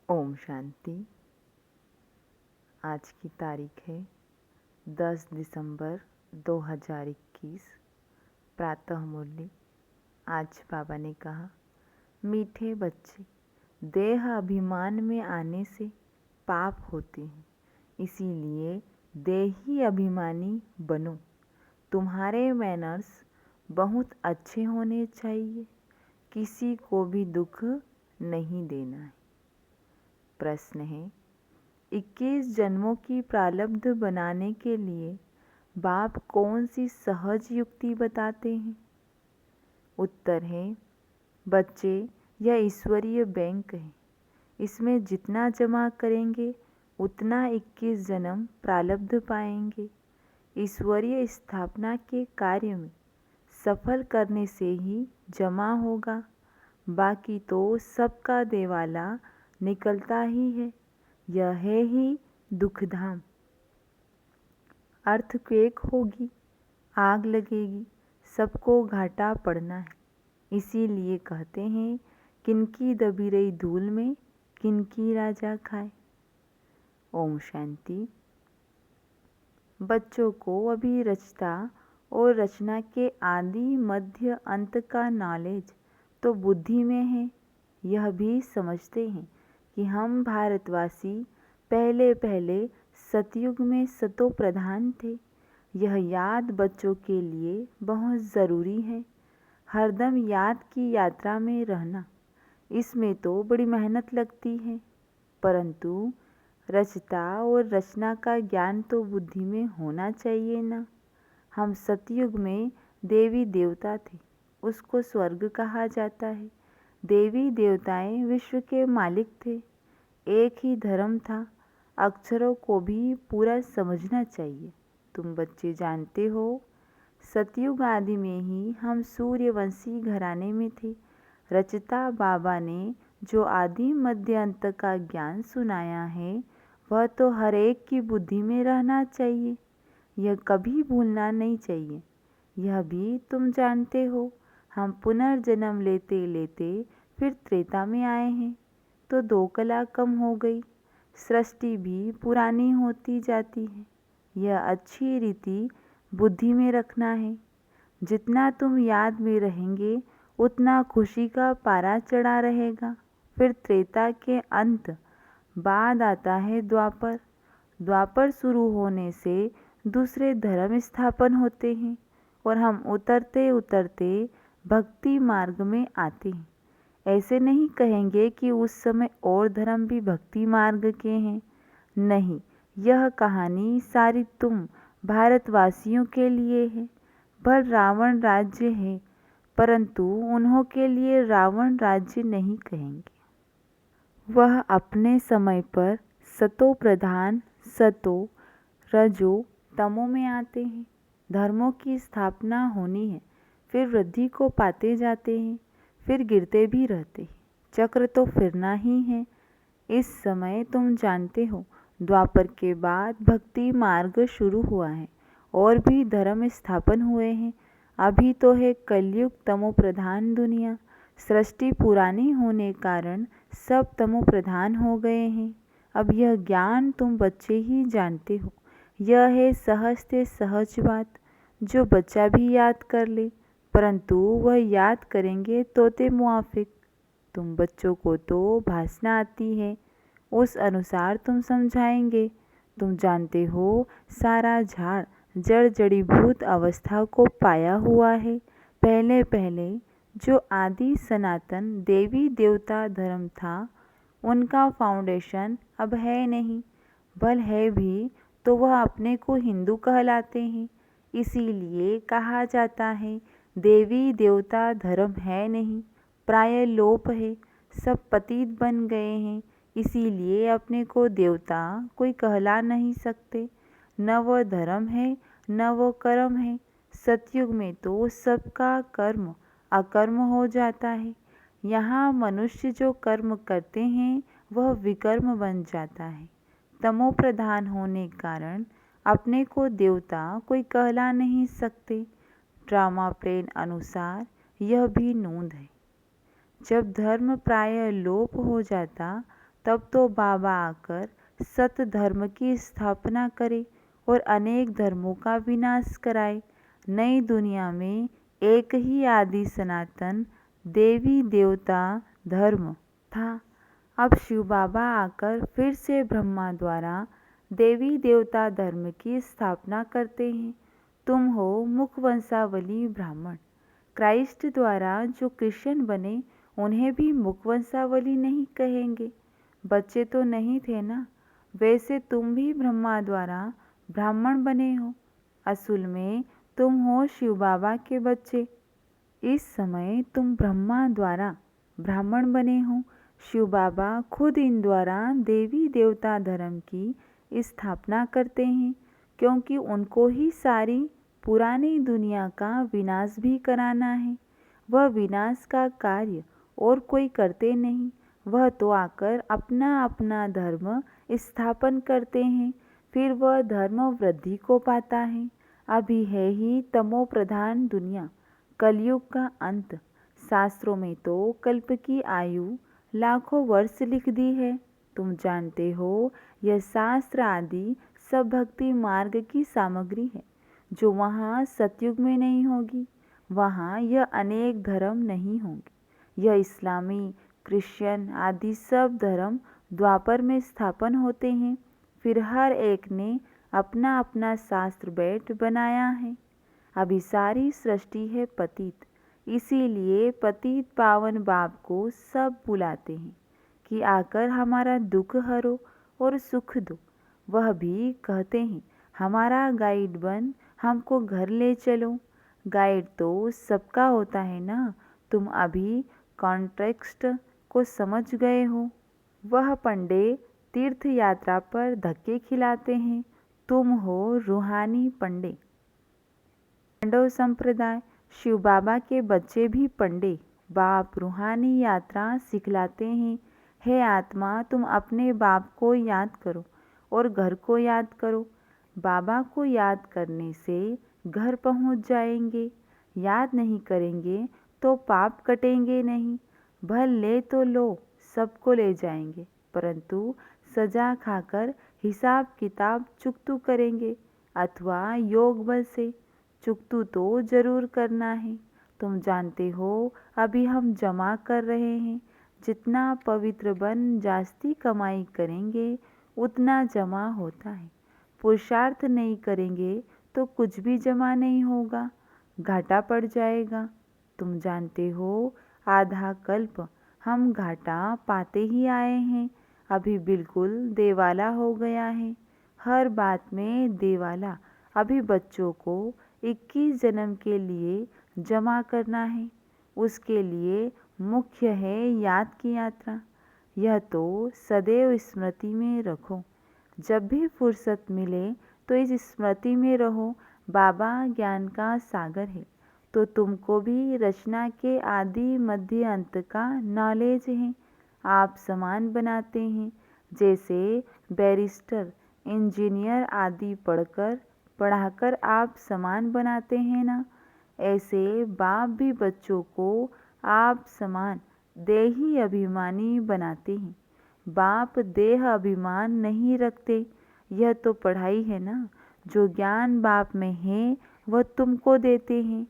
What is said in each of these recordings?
ओम शांति। आज की तारीख है 10 दिसंबर 2021। प्रातः मुरली। आज बाबा ने कहा, मीठे बच्चे, देह अभिमान में आने से पाप होते हैं, इसीलिए देही अभिमानी बनो। तुम्हारे मैनर्स बहुत अच्छे होने चाहिए, किसी को भी दुख नहीं देना है। प्रश्न है, 21 जन्मों की प्रारब्ध बनाने के लिए बाप कौन सी सहज युक्ति बताते हैं? उत्तर है, बच्चे, यह ईश्वरीय बैंक है। इसमें जितना जमा करेंगे उतना 21 जन्म प्रारब्ध पाएंगे। ईश्वरीय स्थापना के कार्य में सफल करने से ही जमा होगा, बाकी तो सबका देवाला निकलता ही है। यह है ही दुखधाम। अर्थक्वेक होगी, आग लगेगी, सबको घाटा पड़ना है। इसीलिए कहते हैं, किनकी दबी रही धूल में किनकी राजा खाए। ओम शांति। बच्चों को अभी रचता और रचना के आदि मध्य अंत का नॉलेज तो बुद्धि में है। यह भी समझते हैं कि हम भारतवासी पहले पहले सतयुग में सतो प्रधान थे। यह याद बच्चों के लिए बहुत ज़रूरी है। हरदम याद की यात्रा में रहना, इसमें तो बड़ी मेहनत लगती है, परंतु रचता और रचना का ज्ञान तो बुद्धि में होना चाहिए ना। हम सतयुग में देवी देवता थे, उसको स्वर्ग कहा जाता है। देवी देवताएं विश्व के मालिक थे। एक ही धर्म था। अक्षरों को भी पूरा समझना चाहिए। तुम बच्चे जानते हो, सतयुग आदि में ही हम सूर्यवंशी घराने में थे। रचता बाबा ने जो आदि मध्य अंत का ज्ञान सुनाया है, वह तो हर एक की बुद्धि में रहना चाहिए। यह कभी भूलना नहीं चाहिए। यह भी तुम जानते हो, हम पुनर्जन्म लेते लेते फिर त्रेता में आए हैं, तो 2 कला कम हो गई। सृष्टि भी पुरानी होती जाती है। यह अच्छी रीति बुद्धि में रखना है। जितना तुम याद में रहेंगे उतना खुशी का पारा चढ़ा रहेगा। फिर त्रेता के अंत बाद आता है द्वापर। द्वापर शुरू होने से दूसरे धर्म स्थापन होते हैं और हम उतरते उतरते भक्ति मार्ग में आते हैं। ऐसे नहीं कहेंगे कि उस समय और धर्म भी भक्ति मार्ग के हैं। नहीं, यह कहानी सारी तुम भारतवासियों के लिए है। भर रावण राज्य है, परंतु उन्हों के लिए रावण राज्य नहीं कहेंगे। वह अपने समय पर सतो प्रधान, सतो, रजो, तमो में आते हैं। धर्मों की स्थापना होनी है, फिर वृद्धि को पाते जाते हैं, फिर गिरते भी रहते हैं। चक्र तो फिरना ही है। इस समय तुम जानते हो, द्वापर के बाद भक्ति मार्ग शुरू हुआ है और भी धर्म स्थापन हुए हैं। अभी तो है कलयुग तमो प्रधान दुनिया। सृष्टि पुरानी होने कारण सब तमो प्रधान हो गए हैं। अब यह ज्ञान तुम बच्चे ही जानते हो। यह है सहज से सहज बात, जो बच्चा भी याद कर ले, परंतु वह याद करेंगे तोते मुआफिक। तुम बच्चों को तो भाषा आती है, उस अनुसार तुम समझाएंगे। तुम जानते हो, सारा झाड़ जड़ जड़ीभूत अवस्था को पाया हुआ है। पहले पहले जो आदि सनातन देवी देवता धर्म था, उनका फाउंडेशन अब है नहीं। बल है भी तो वह अपने को हिंदू कहलाते हैं। इसीलिए कहा जाता है, देवी देवता धर्म है नहीं, प्राय लोप है। सब पतित बन गए हैं, इसीलिए अपने को देवता कोई कहला नहीं सकते। न वह धर्म है न वो कर्म है। सतयुग में तो सबका कर्म अकर्म हो जाता है। यहाँ मनुष्य जो कर्म करते हैं वह विकर्म बन जाता है। तमो प्रधान होने कारण अपने को देवता कोई कहला नहीं सकते। ड्रामा प्लेन अनुसार यह भी नोंद है। जब धर्म प्राय लोप हो जाता तब तो बाबा आकर सत धर्म की स्थापना करे और अनेक धर्मों का विनाश कराए। नई दुनिया में एक ही आदि सनातन देवी देवता धर्म था। अब शिव बाबा आकर फिर से ब्रह्मा द्वारा देवी देवता धर्म की स्थापना करते हैं। तुम हो मुख वंशावली ब्राह्मण। क्राइस्ट द्वारा जो क्रिश्चियन बने उन्हें भी मुख वंशावली नहीं कहेंगे। बच्चे तो नहीं थे ना। वैसे तुम भी ब्रह्मा द्वारा ब्राह्मण बने हो। असल में तुम हो शिव बाबा के बच्चे। इस समय तुम ब्रह्मा द्वारा ब्राह्मण बने हो। शिव बाबा खुद इन द्वारा देवी देवता धर्म की स्थापना करते हैं, क्योंकि उनको ही सारी पुरानी दुनिया का विनाश भी कराना है। वह विनाश का कार्य और कोई करते नहीं। वह तो आकर अपना अपना धर्म स्थापन करते हैं, फिर वह धर्म वृद्धि को पाता है। अभी है ही तमो प्रधान दुनिया, कलयुग का अंत। शास्त्रों में तो कल्प की आयु लाखों वर्ष लिख दी है। तुम जानते हो यह शास्त्र आदि सब भक्ति मार्ग की सामग्री है, जो वहाँ सतयुग में नहीं होगी। वहाँ यह अनेक धर्म नहीं होंगे। यह इस्लामी, क्रिश्चियन आदि सब धर्म द्वापर में स्थापन होते हैं। फिर हर एक ने अपना अपना शास्त्र बैठ बनाया है। अभी सारी सृष्टि है पतित, इसीलिए पतित पावन बाप को सब बुलाते हैं कि आकर हमारा दुख हरो और सुख दो। वह भी कहते हैं हमारा गाइड बन हमको घर ले चलो। गाइड तो सबका होता है ना। तुम अभी कॉन्टेक्स्ट को समझ गए हो। वह पंडे तीर्थ यात्रा पर धक्के खिलाते हैं। तुम हो रूहानी पंडे। पांडव संप्रदाय शिव बाबा के बच्चे भी पंडे बाप रूहानी यात्रा सिखलाते हैं। हे आत्मा, तुम अपने बाप को याद करो और घर को याद करो। बाबा को याद करने से घर पहुंच जाएंगे। याद नहीं करेंगे तो पाप कटेंगे नहीं। भल ले तो लो, सबको ले जाएंगे, परंतु सजा खाकर हिसाब किताब चुकतू करेंगे, अथवा योग बल से। चुकतू तो जरूर करना है। तुम जानते हो अभी हम जमा कर रहे हैं। जितना पवित्र बन जास्ती कमाई करेंगे उतना जमा होता है। पुरुषार्थ नहीं करेंगे तो कुछ भी जमा नहीं होगा, घाटा पड़ जाएगा। तुम जानते हो आधा कल्प हम घाटा पाते ही आए हैं। अभी बिल्कुल देवाला हो गया है। हर बात में देवाला। अभी बच्चों को 21 जन्म के लिए जमा करना है। उसके लिए मुख्य है याद की यात्रा। यह तो सदैव स्मृति में रखो। जब भी फुर्सत मिले तो इस स्मृति में रहो। बाबा ज्ञान का सागर है, तो तुमको भी रचना के आदि मध्य अंत का नॉलेज है। आप समान बनाते हैं। जैसे बैरिस्टर, इंजीनियर आदि पढ़ाकर आप समान बनाते हैं ना, ऐसे बाप भी बच्चों को आप समान देही अभिमानी बनाते हैं। बाप देह अभिमान नहीं रखते। यह तो पढ़ाई है ना। जो ज्ञान बाप में है वह तुमको देते हैं।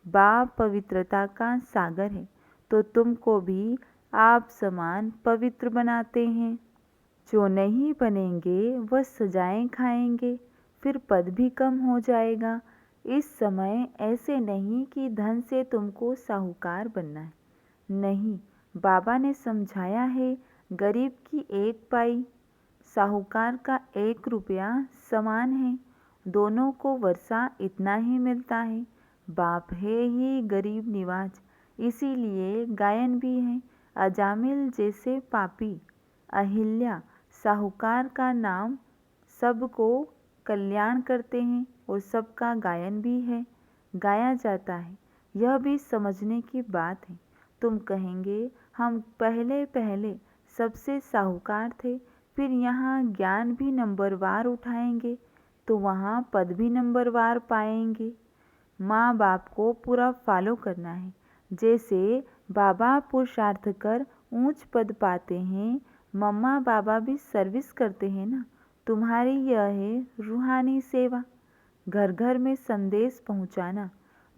बाप पवित्रता का सागर है, तो तुमको भी आप समान पवित्र बनाते हैं। जो नहीं बनेंगे वह सजाएं खाएंगे, फिर पद भी कम हो जाएगा। इस समय ऐसे नहीं कि धन से तुमको साहूकार बनना है। नहीं, बाबा ने समझाया है गरीब की एक पाई, साहूकार का 1 रुपया समान है। दोनों को वर्षा इतना ही मिलता है। बाप है ही गरीब निवाज, इसीलिए गायन भी है। अजामिल जैसे पापी, अहिल्या साहूकार का नाम सबको कल्याण करते हैं और सबका गायन भी है, गाया जाता है। यह भी समझने की बात है। तुम कहेंगे हम पहले पहले सबसे साहूकार थे, फिर यहाँ ज्ञान भी नंबरवार उठाएंगे तो वहाँ पद भी नंबरवार पाएंगे। माँ बाप को पूरा फॉलो करना है। जैसे बाबा पुरुषार्थ कर ऊंच पद पाते हैं, मम्मा पापा भी सर्विस करते हैं ना। तुम्हारी यह है रूहानी सेवा, घर घर में संदेश पहुंचाना।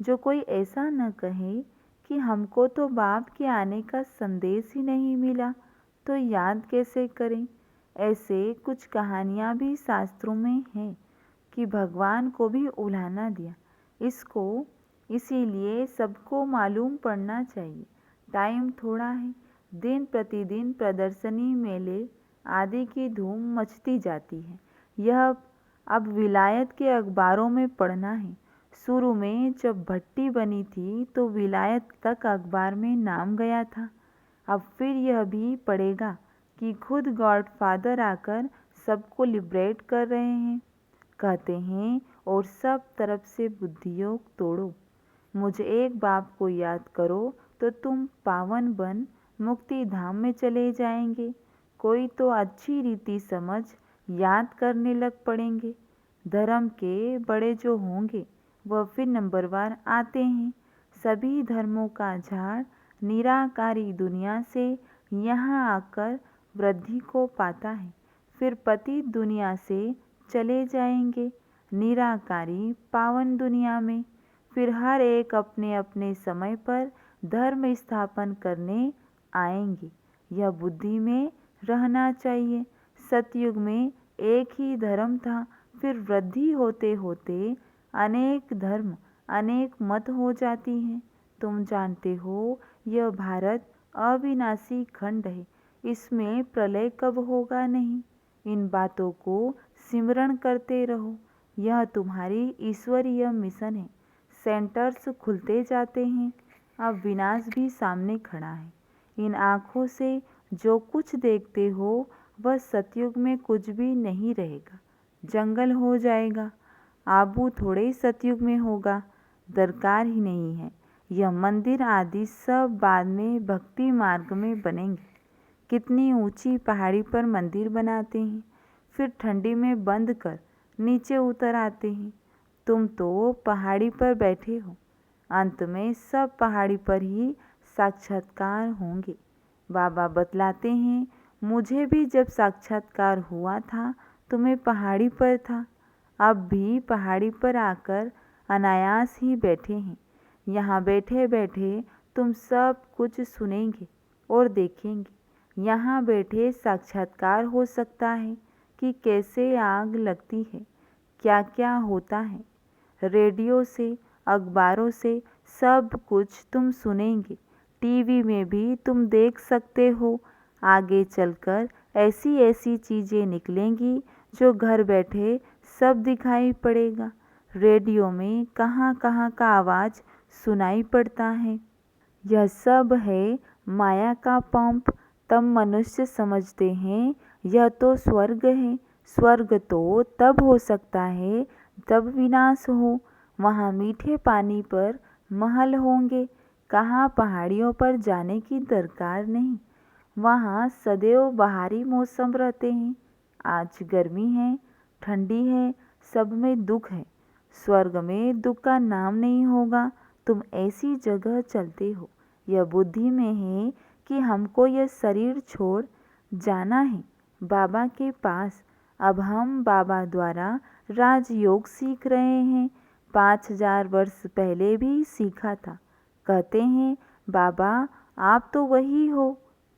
जो कोई ऐसा न कहे कि हमको तो बाप के आने का संदेश ही नहीं मिला, तो याद कैसे करें। ऐसे कुछ कहानियाँ भी शास्त्रों में हैं कि भगवान को भी उलाहना दिया इसको, इसीलिए सबको मालूम पड़ना चाहिए। टाइम थोड़ा है, दिन प्रतिदिन प्रदर्शनी, मेले आदि की धूम मचती जाती है। यह अब विलायत के अखबारों में पढ़ना है। शुरू में जब भट्टी बनी थी तो विलायत तक अखबार में नाम गया था। अब फिर यह भी पड़ेगा कि खुद गॉडफादर आकर सबको लिबरेट कर रहे हैं, कहते हैं, और सब तरफ से बुद्धियोग तोड़ो। मुझे एक बाप को याद करो तो तुम पावन बन मुक्ति धाम में चले जाएंगे। कोई तो अच्छी रीति समझ याद करने लग पड़ेंगे। धर्म के बड़े जो होंगे वह फिर नंबरवार आते हैं। सभी धर्मों का झाड़ निराकारी दुनिया से यहाँ आकर वृद्धि को पाता है, फिर पतित दुनिया से चले जाएंगे निराकारी पावन दुनिया में। फिर हर एक अपने अपने समय पर धर्म स्थापन करने आएंगे। यह बुद्धि में रहना चाहिए। सतयुग में एक ही धर्म था, फिर वृद्धि होते होते अनेक धर्म अनेक मत हो जाती हैं। तुम जानते हो यह भारत अविनाशी खंड है, इसमें प्रलय कब होगा नहीं। इन बातों को सिमरण करते रहो। यह तुम्हारी ईश्वरीय मिशन है। सेंटर्स खुलते जाते हैं। अब विनाश भी सामने खड़ा है। इन आँखों से जो कुछ देखते हो वह सतयुग में कुछ भी नहीं रहेगा, जंगल हो जाएगा। आबू थोड़े सतयुग में होगा, दरकार ही नहीं है। यह मंदिर आदि सब बाद में भक्ति मार्ग में बनेंगे। कितनी ऊंची पहाड़ी पर मंदिर बनाते हैं, फिर ठंडी में बंद कर नीचे उतर आते हैं। तुम तो पहाड़ी पर बैठे हो, अंत में सब पहाड़ी पर ही साक्षात्कार होंगे। बाबा बतलाते हैं, मुझे भी जब साक्षात्कार हुआ था तो मैं पहाड़ी पर था। अब भी पहाड़ी पर आकर अनायास ही बैठे हैं। यहाँ बैठे बैठे तुम सब कुछ सुनेंगे और देखेंगे। यहाँ बैठे साक्षात्कार हो सकता है कि कैसे आग लगती है, क्या क्या होता है। रेडियो से, अखबारों से सब कुछ तुम सुनेंगे। टीवी में भी तुम देख सकते हो। आगे चलकर ऐसी ऐसी चीज़ें निकलेंगी जो घर बैठे सब दिखाई पड़ेगा। रेडियो में कहाँ कहाँ का आवाज़ सुनाई पड़ता है। यह सब है माया का पंप। तब मनुष्य समझते हैं यह तो स्वर्ग है। स्वर्ग तो तब हो सकता है जब विनाश हो। वहाँ मीठे पानी पर महल होंगे। कहाँ पहाड़ियों पर जाने की दरकार नहीं। वहाँ सदैव बाहरी मौसम रहते हैं। आज गर्मी है, ठंडी है, सब में दुख है। स्वर्ग में दुख का नाम नहीं होगा। तुम ऐसी जगह चलते हो। यह बुद्धि में है कि हमको यह शरीर छोड़ जाना है बाबा के पास। अब हम बाबा द्वारा राजयोग सीख रहे हैं। 5000 वर्ष पहले भी सीखा था। कहते हैं बाबा आप तो वही हो।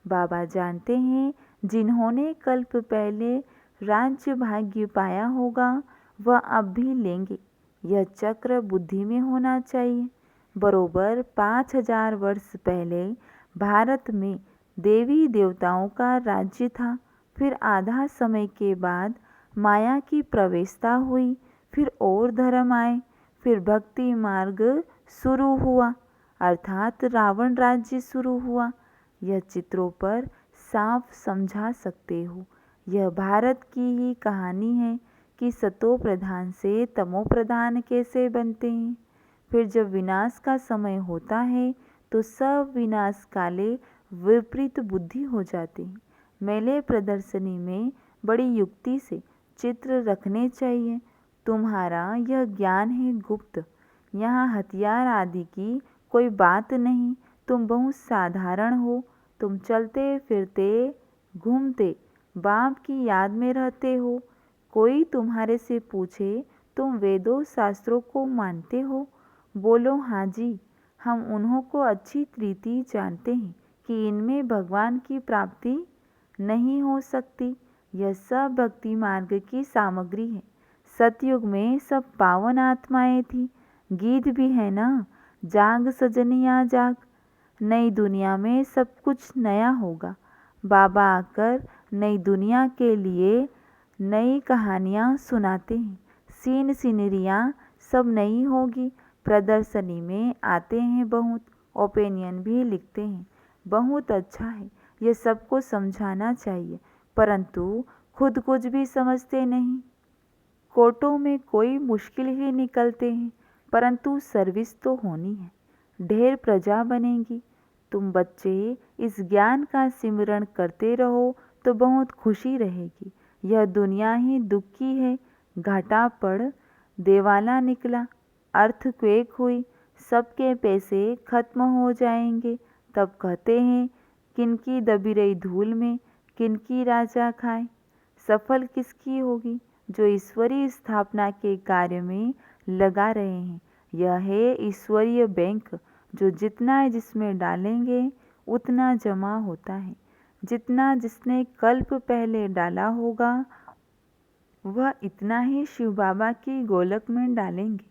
बाबा जानते हैं जिन्होंने कल्प पहले राज्य भाग्य पाया होगा वह अब भी लेंगे। यह चक्र बुद्धि में होना चाहिए। बरोबर 5000 वर्ष पहले भारत में देवी देवताओं का राज्य था। फिर आधा समय के बाद माया की प्रवेशता हुई, फिर और धर्म आए, फिर भक्ति मार्ग शुरू हुआ, अर्थात रावण राज्य शुरू हुआ। यह चित्रों पर साफ समझा सकते हो। यह भारत की ही कहानी है कि सतो प्रधान से तमो प्रधान कैसे बनते हैं। फिर जब विनाश का समय होता है तो सब विनाश काले विपरीत बुद्धि हो जाते हैं। मेले प्रदर्शनी में बड़ी युक्ति से चित्र रखने चाहिए। तुम्हारा यह ज्ञान है गुप्त। यहाँ हथियार आदि की कोई बात नहीं। तुम बहुत साधारण हो। तुम चलते फिरते घूमते बाप की याद में रहते हो। कोई तुम्हारे से पूछे तुम वेदों शास्त्रों को मानते हो? बोलो हाँ जी, हम उन्हों को अच्छी रीति जानते हैं कि इनमें भगवान की प्राप्ति नहीं हो सकती। यह सब भक्ति मार्ग की सामग्री है। सतयुग में सब पावन आत्माएं थी। गीत भी है ना, जाग सजनिया जाग। नई दुनिया में सब कुछ नया होगा। बाबा आकर नई दुनिया के लिए नई कहानियाँ सुनाते हैं। सीन सीनरियाँ सब नई होगी। प्रदर्शनी में आते हैं बहुत, ओपिनियन भी लिखते हैं। बहुत अच्छा है, ये सबको समझाना चाहिए, परंतु खुद कुछ भी समझते नहीं। कोर्टों में कोई मुश्किल ही निकलते हैं, परंतु सर्विस तो होनी है। ढेर प्रजा बनेगी। तुम बच्चे इस ज्ञान का सिमरण करते रहो तो बहुत खुशी रहेगी। यह दुनिया ही दुख की है। घाटा पड़, देवाला निकला, अर्थक्वेक हुई, सबके पैसे खत्म हो जाएंगे। तब कहते हैं किनकी दबी रही धूल में किनकी राजा खाए। सफल किसकी होगी? जो ईश्वरीय स्थापना के कार्य में लगा रहे हैं। यह है ईश्वरीय बैंक, जो जितना जिसमें डालेंगे उतना जमा होता है। जितना जिसने कल्प पहले डाला होगा वह इतना ही शिव बाबा की गोलक में डालेंगे।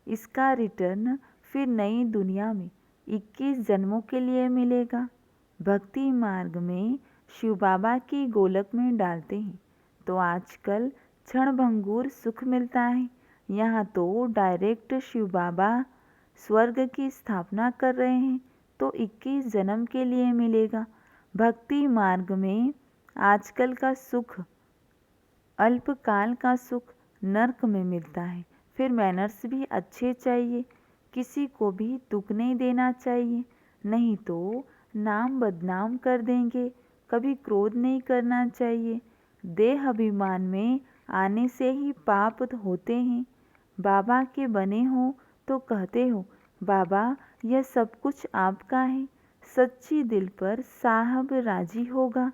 इसका रिटर्न फिर नई दुनिया में 21 जन्मों के लिए मिलेगा। भक्ति मार्ग में शिव बाबा की गोलक में डालते हैं तो आजकल क्षणभंगुर सुख मिलता है। यहाँ तो डायरेक्ट शिव बाबा स्वर्ग की स्थापना कर रहे हैं तो 21 जन्म के लिए मिलेगा। भक्ति मार्ग में आजकल का सुख, अल्पकाल का सुख नरक में मिलता है। फिर मैनर्स भी अच्छे चाहिए, किसी को भी दुख नहीं देना चाहिए, नहीं तो नाम बदनाम कर देंगे। कभी क्रोध नहीं करना चाहिए। देह अभिमान में आने से ही पाप होते हैं। बाबा के बने हो तो कहते हो बाबा यह सब कुछ आपका है। सच्ची दिल पर साहब राजी होगा।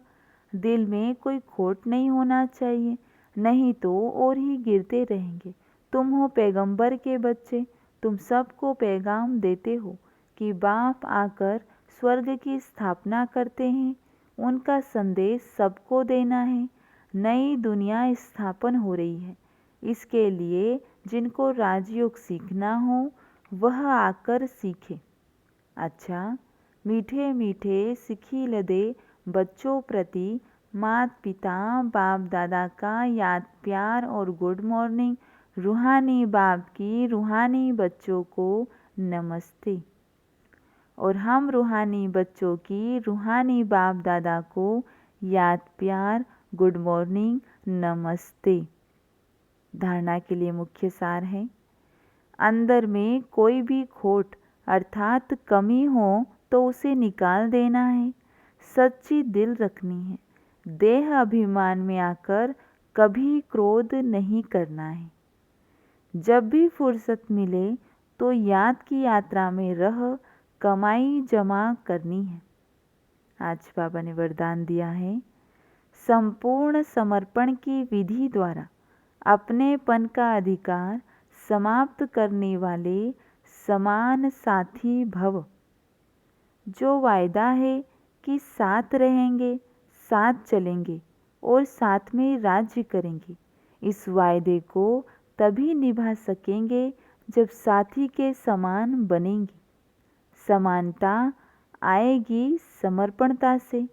दिल में कोई खोट नहीं होना चाहिए, नहीं तो और ही गिरते रहेंगे। तुम हो पैगंबर के बच्चे, तुम सबको पैगाम देते हो कि बाप आकर स्वर्ग की स्थापना करते हैं। उनका संदेश सबको देना है। नई दुनिया स्थापन हो रही है। इसके लिए जिनको राजयोग सीखना हो वह आकर सीखे। अच्छा, मीठे मीठे सिखी लदे बच्चों प्रति माता पिता बाप दादा का याद प्यार और गुड मॉर्निंग। रूहानी बाप की रूहानी बच्चों को नमस्ते। और हम रूहानी बच्चों की रूहानी बाप दादा को याद प्यार गुड मॉर्निंग नमस्ते। धारणा के लिए मुख्य सार है, अंदर में कोई भी खोट अर्थात कमी हो तो उसे निकाल देना है। सच्ची दिल रखनी है। देह अभिमान में आकर कभी क्रोध नहीं करना है। जब भी फुर्सत मिले तो याद की यात्रा में रह कमाई जमा करनी है। आज बाबा ने वरदान दिया है, संपूर्ण समर्पण की विधि द्वारा अपनेपन का अधिकार समाप्त करने वाले समान साथी भव। जो वायदा है कि साथ रहेंगे, साथ चलेंगे और साथ में राज्य करेंगे, इस वायदे को तभी निभा सकेंगे जब साथी के समान बनेंगे। समानता आएगी समर्पणता से।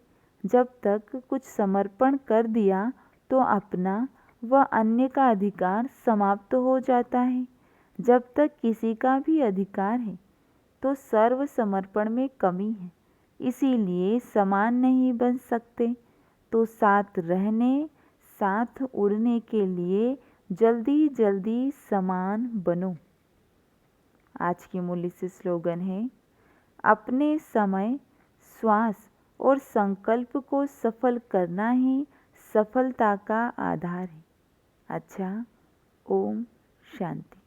जब तक कुछ समर्पण कर दिया तो अपना व अन्य का अधिकार समाप्त हो जाता है। जब तक किसी का भी अधिकार है तो सर्व समर्पण में कमी है, इसीलिए समान नहीं बन सकते। तो साथ रहने, साथ उड़ने के लिए जल्दी जल्दी समान बनो। आज की मूल्य से स्लोगन है, अपने समय, श्वास और संकल्प को सफल करना ही सफलता का आधार है। अच्छा, ओम शांति।